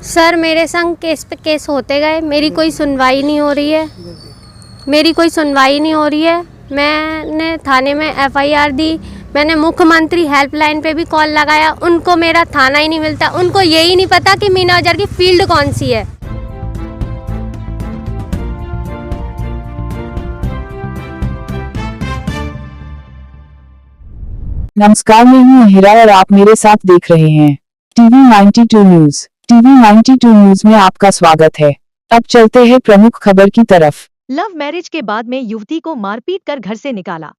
Sir मेरे संग case पे केस होते गए, मेरी कोई सुनवाई नहीं हो रही है। मैंने थाने में एफआईआर दी, मैंने मुख्यमंत्री हेल्पलाइन पे भी कॉल लगाया, उनको मेरा थाना ही नहीं मिलता। उनको यही नहीं पता कि मीना बाजार की फील्ड कौन सी है। नमस्कार, मैं हूं हीरा और आप मेरे साथ देख रहे हैं टीवी 92 न्यूज। टीवी 92 न्यूज में आपका स्वागत है। अब चलते हैं प्रमुख खबर की तरफ। लव मैरिज के बाद में युवती को मारपीट कर घर से निकाला।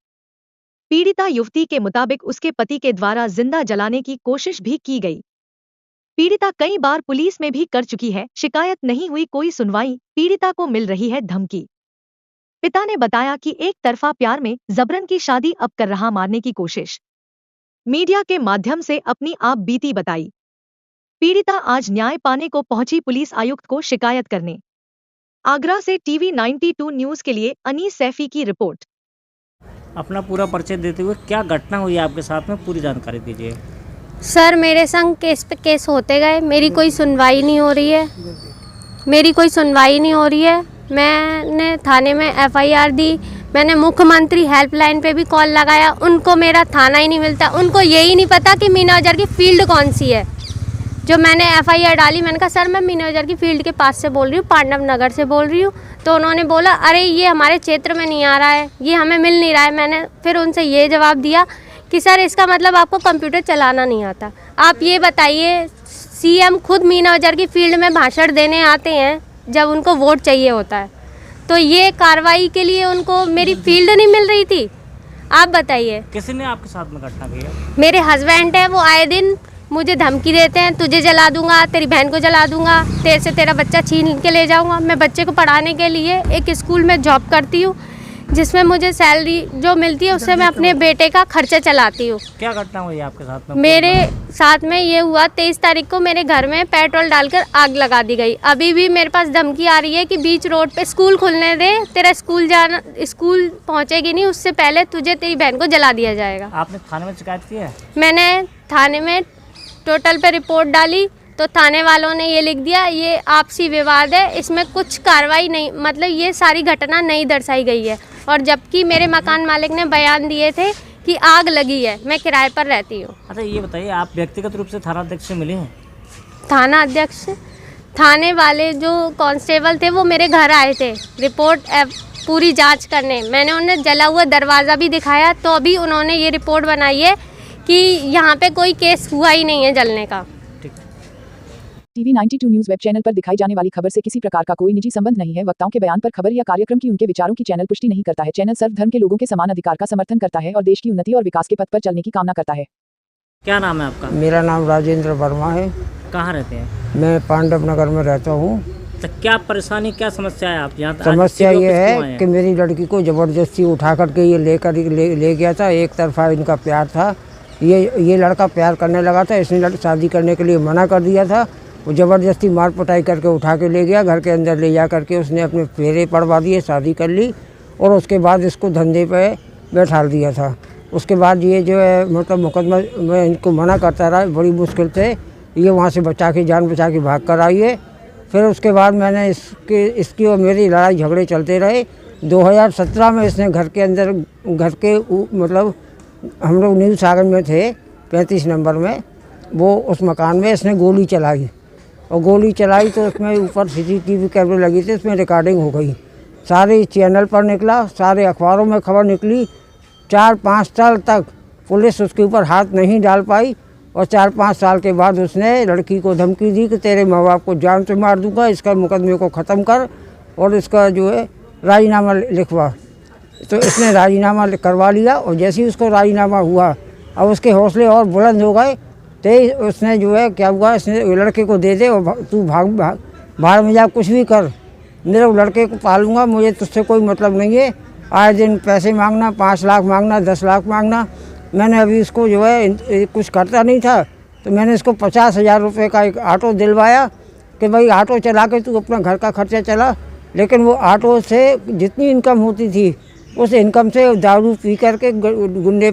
पीड़िता युवती के मुताबिक उसके पति के द्वारा जिंदा जलाने की कोशिश भी की गई। पीड़िता कई बार पुलिस में भी कर चुकी है, शिकायत नहीं हुई कोई सुनवाई, पीड़िता को मिल रही है धमकी। पिता ने बताया कि एक तरफा प्यार में जबरन की शादी अब कर रहा मारने की कोशिश। मीडिया के माध्यम से अपनी आप बीती बताई। पीड़िता आज न्याय पाने को पहुंची पुलिस आयुक्त को शिकायत करने। आगरा से टीवी 92 न्यूज के लिए अनीस सैफी की रिपोर्ट। अपना पूरा परिचय देते हुए क्या घटना हुई आपके साथ में, पूरी जानकारी दीजिए। सर मेरे संग केस पे केस होते गए, मेरी कोई सुनवाई नहीं हो रही है। मैंने थाने में एफआईआर दी, मैंने मुख्यमंत्री हेल्पलाइन पे भी कॉल लगाया, उनको मेरा थाना ही नहीं मिलता। उनको यही नहीं पता कि मीना बाजार की फील्ड कौन सी है। जो मैंने एफआईआर डाली, मैंने कहा सर मैं मीना बाजार की फील्ड के पास से बोल रही हूँ, पांडव नगर से बोल रही हूँ। तो उन्होंने बोला अरे ये हमारे क्षेत्र में नहीं आ रहा है, ये हमें मिल नहीं रहा है। मैंने फिर उनसे ये जवाब दिया कि सर इसका मतलब आपको कंप्यूटर चलाना नहीं आता। आप ये बताइए, सीएम खुद मीना बाजार की फील्ड में भाषण देने आते हैं जब उनको वोट चाहिए होता है, तो ये कार्रवाई के लिए उनको मेरी फील्ड नहीं मिल रही थी। आप बताइए किसी ने आपके साथ में घटना की है? मेरे हस्बैंड है, वो आए दिन मुझे धमकी देते हैं, तुझे जला दूंगा, तेरी बहन को जला दूंगा, तेरे से तेरा बच्चा छीन के ले जाऊंगा। मैं बच्चे को पढ़ाने के लिए एक स्कूल में जॉब करती हूँ, जिसमें मुझे सैलरी जो मिलती है उससे मैं अपने बेटे का खर्चा चलाती हूँ। क्या घटना हुई आपके साथ में? मेरे साथ में ये हुआ, 23 तारीख को मेरे घर में पेट्रोल डालकर आग लगा दी गई। अभी भी मेरे पास धमकी आ रही है कि बीच रोड पे स्कूल खुलने दे, तेरा स्कूल पहुंचेगी नहीं उससे पहले तुझे तेरी बहन को जला दिया जाएगा। आपने थाने में शिकायत की है? मैंने थाने में टोटल पे रिपोर्ट डाली तो थाने वालों ने ये लिख दिया ये आपसी विवाद है, इसमें कुछ कार्रवाई नहीं, मतलब ये सारी घटना नहीं दर्शाई गई है। और जबकि मेरे मकान मालिक ने बयान दिए थे कि आग लगी है, मैं किराए पर रहती हूँ। अच्छा ये बताइए, आप व्यक्तिगत रूप से थाना अध्यक्ष से मिले हैं? थाना अध्यक्ष, थाने वाले जो कांस्टेबल थे वो मेरे घर आए थे रिपोर्ट पूरी जांच करने। मैंने उन्हें जला हुआ दरवाज़ा भी दिखाया, तो अभी उन्होंने ये रिपोर्ट बनाई है कि यहाँ पे कोई केस हुआ ही नहीं है जलने का। टीवी 92 न्यूज वेब चैनल पर दिखाई जाने वाली खबर से किसी प्रकार का कोई निजी संबंध नहीं है। वक्ताओं के बयान पर खबर या कार्यक्रम की उनके विचारों की चैनल पुष्टि नहीं करता है। चैनल सर्वधर्म के लोगों के समान अधिकार का समर्थन करता है और देश की उन्नति और विकास के पथ पर चलने की कामना करता है। क्या नाम है आपका? मेरा नाम राजेंद्र वर्मा है। कहाँ रहते हैं? मैं पांडव नगर में रहता हूँ। तो क्या परेशानी, क्या समस्या है आप यहाँ? समस्या ये है कि मेरी लड़की को ज़बरदस्ती उठा करके ये ले गया था। एक तरफा इनका प्यार था, ये लड़का प्यार करने लगा था, इसने शादी करने के लिए मना कर दिया था। वो ज़बरदस्ती मार पिटाई करके उठा के ले गया, घर के अंदर ले जा करके उसने अपने फेरे पड़वा दिए, शादी कर ली और उसके बाद इसको धंधे पे बैठा दिया था। उसके बाद ये जो है मतलब मुकदमा में इनको मना करता रहा, बड़ी मुश्किल से ये वहाँ से जान बचा के भाग कर आई है। फिर उसके बाद मैंने इसकी और मेरी लड़ाई झगड़े चलते रहे। 2017 में इसने घर के मतलब हम लोग न्यू सागर में थे 35 नंबर में, वो उस मकान में इसने गोली चलाई तो उसमें ऊपर CCTV कैमरे लगी थी, उसमें रिकॉर्डिंग हो गई, सारे चैनल पर निकला, सारे अखबारों में खबर निकली। 4-5 साल तक पुलिस उसके ऊपर हाथ नहीं डाल पाई और 4-5 साल के बाद उसने लड़की को धमकी दी कि तेरे माँ बाप को जान से मार दूंगा, इसका मुकदमे को ख़त्म कर और इसका जो है राजीनामा लिखवा। तो इसने राजीनामा करवा लिया और जैसे ही उसको राजीनामा हुआ, अब उसके हौसले और बुलंद हो गए। तो उसने जो है क्या हुआ, इसने लड़के को दे दे और तू भाग में जा, कुछ भी कर, मेरे लड़के को पालूंगा, मुझे तुझसे कोई मतलब नहीं है। आए दिन पैसे मांगना, 5 लाख मांगना, 10 लाख मांगना। मैंने अभी इसको जो है कुछ करता नहीं था, तो मैंने इसको 50,000 रुपये का एक ऑटो दिलवाया कि भाई ऑटो चला के तू अपना घर का खर्चा चला। लेकिन वो ऑटो से जितनी इनकम होती थी उस इनकम से दारू पी करके गुंडे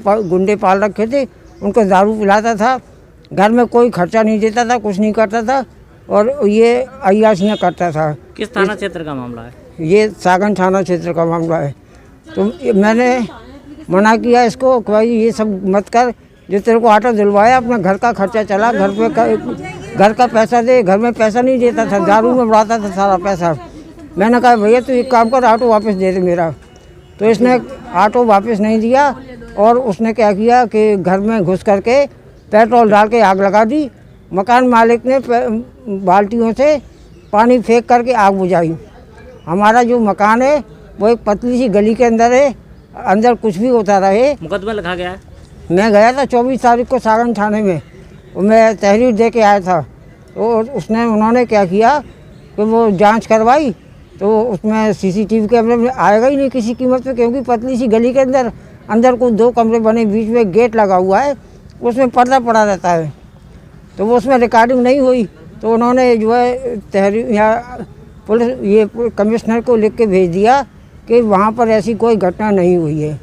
पाल रखे थे, उनको दारू पिलाता था, घर में कोई खर्चा नहीं देता था, कुछ नहीं करता था। और ये अय्यासियाँ करता था। किस थाना क्षेत्र का मामला है? ये सागन थाना क्षेत्र का मामला है। तो मैंने मना किया इसको कि भाई ये सब मत कर, जो तेरे को आटा दिलवाया अपना घर का खर्चा चला, घर का पैसा दे। घर में पैसा नहीं देता था, दारू में उड़ाता था सारा पैसा। मैंने कहा भैया तू एक काम कर, ऑटो वापस दे दे मेरा। तो इसने ऑटो वापस नहीं दिया और उसने क्या किया कि घर में घुस करके पेट्रोल डाल के आग लगा दी। मकान मालिक ने बाल्टियों से पानी फेंक करके आग बुझाई। हमारा जो मकान है वो एक पतली सी गली के अंदर है, अंदर कुछ भी होता रहे। मुकदमा लिखा गया है? मैं गया था 24 तारीख को सागन थाने में, मैं तहरीर दे के आया था। तो उन्होंने क्या किया कि वो जांच करवाई, तो उसमें सीसीटीवी कैमरे में आएगा ही नहीं किसी कीमत पे, क्योंकि पतली सी गली के अंदर कुछ 2 कमरे बने, बीच में गेट लगा हुआ है, उसमें पर्दा पड़ा रहता है। तो वो उसमें रिकॉर्डिंग नहीं हुई। तो उन्होंने जो है तहरीर या पुलिस ये कमिश्नर को लिख के भेज दिया कि वहाँ पर ऐसी कोई घटना नहीं हुई है।